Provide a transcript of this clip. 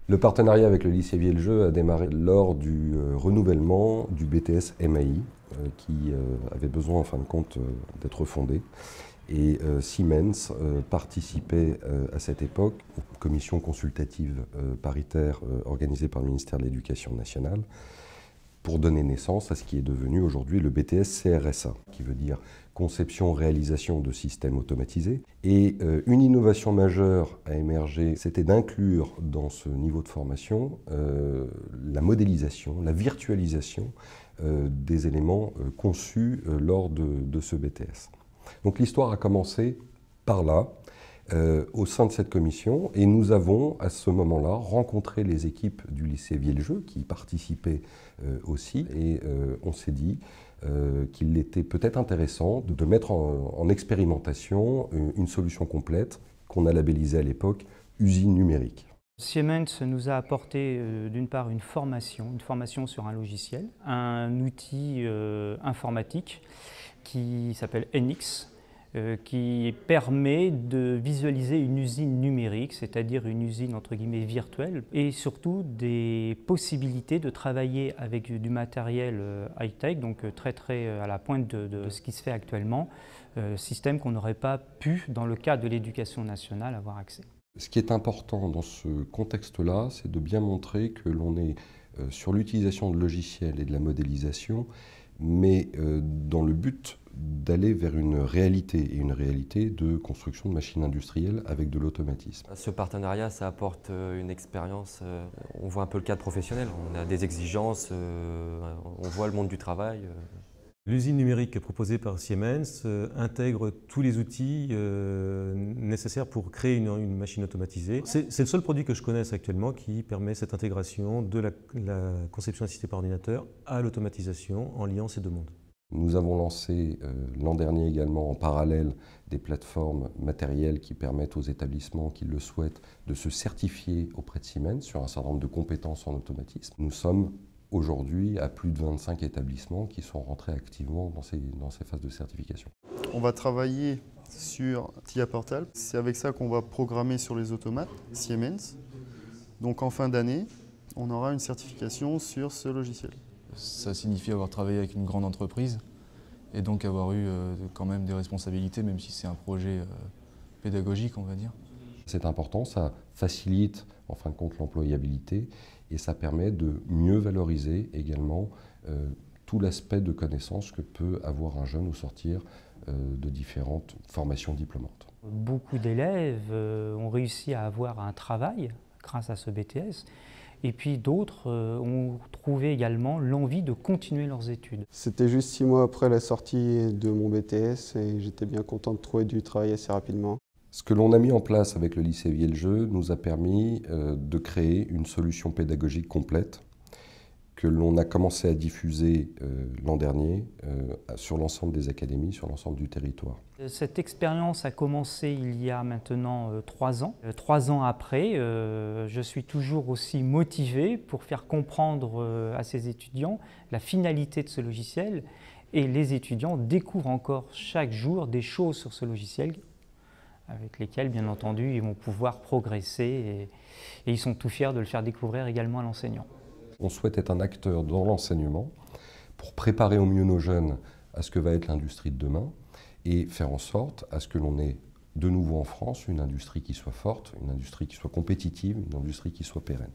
Le partenariat avec le lycée Vielle-Jeu a démarré lors du renouvellement du BTS MAI, qui avait besoin en fin de compte d'être fondé. Et Siemens participait à cette époque aux commissions consultatives paritaires organisées par le ministère de l'Éducation nationale pour donner naissance à ce qui est devenu aujourd'hui le BTS CRSA, qui veut dire conception-réalisation de systèmes automatisés. Et une innovation majeure a émergé, c'était d'inclure dans ce niveau de formation la modélisation, la virtualisation des éléments conçus lors de ce BTS. Donc l'histoire a commencé par là, au sein de cette commission, et nous avons à ce moment-là rencontré les équipes du lycée Vielle-Jeu qui y participaient aussi, et on s'est dit qu'il était peut-être intéressant de mettre en expérimentation une solution complète qu'on a labellisée à l'époque usine numérique. Siemens nous a apporté d'une part une formation sur un logiciel, un outil informatique qui s'appelle NX, qui permet de visualiser une usine numérique, c'est-à-dire une usine entre guillemets virtuelle, et surtout des possibilités de travailler avec du matériel high-tech, donc très à la pointe de ce qui se fait actuellement, système qu'on n'aurait pas pu, dans le cadre de l'éducation nationale, avoir accès. Ce qui est important dans ce contexte-là, c'est de bien montrer que l'on est sur l'utilisation de logiciels et de la modélisation, mais dans le but d'aller vers une réalité de construction de machines industrielles avec de l'automatisme. Ce partenariat, ça apporte une expérience, on voit un peu le cadre professionnel, on a des exigences, on voit le monde du travail. L'usine numérique proposée par Siemens intègre tous les outils nécessaires pour créer une machine automatisée. C'est le seul produit que je connaisse actuellement qui permet cette intégration de la conception assistée par ordinateur à l'automatisation en liant ces deux mondes. Nous avons lancé l'an dernier également en parallèle des plateformes matérielles qui permettent aux établissements qui le souhaitent de se certifier auprès de Siemens sur un certain nombre de compétences en automatisme. Nous sommes aujourd'hui à plus de 25 établissements qui sont rentrés activement dans ces phases de certification. On va travailler sur TIA Portal. C'est avec ça qu'on va programmer sur les automates Siemens. Donc en fin d'année, on aura une certification sur ce logiciel. Ça signifie avoir travaillé avec une grande entreprise et donc avoir eu quand même des responsabilités, même si c'est un projet pédagogique, on va dire. C'est important, ça facilite en fin de compte l'employabilité et ça permet de mieux valoriser également tout l'aspect de connaissance que peut avoir un jeune au sortir de différentes formations diplômantes. Beaucoup d'élèves ont réussi à avoir un travail grâce à ce BTS. Et puis d'autres ont trouvé également l'envie de continuer leurs études. C'était juste 6 mois après la sortie de mon BTS et j'étais bien content de trouver du travail assez rapidement. Ce que l'on a mis en place avec le lycée Vielle-Jeu nous a permis de créer une solution pédagogique complète que l'on a commencé à diffuser l'an dernier sur l'ensemble des académies, sur l'ensemble du territoire. Cette expérience a commencé il y a maintenant 3 ans. 3 ans après, je suis toujours aussi motivé pour faire comprendre à ces étudiants la finalité de ce logiciel et les étudiants découvrent encore chaque jour des choses sur ce logiciel avec lesquelles, bien entendu, ils vont pouvoir progresser et ils sont tout fiers de le faire découvrir également à l'enseignant. On souhaite être un acteur dans l'enseignement pour préparer au mieux nos jeunes à ce que va être l'industrie de demain et faire en sorte à ce que l'on ait de nouveau en France une industrie qui soit forte, une industrie qui soit compétitive, une industrie qui soit pérenne.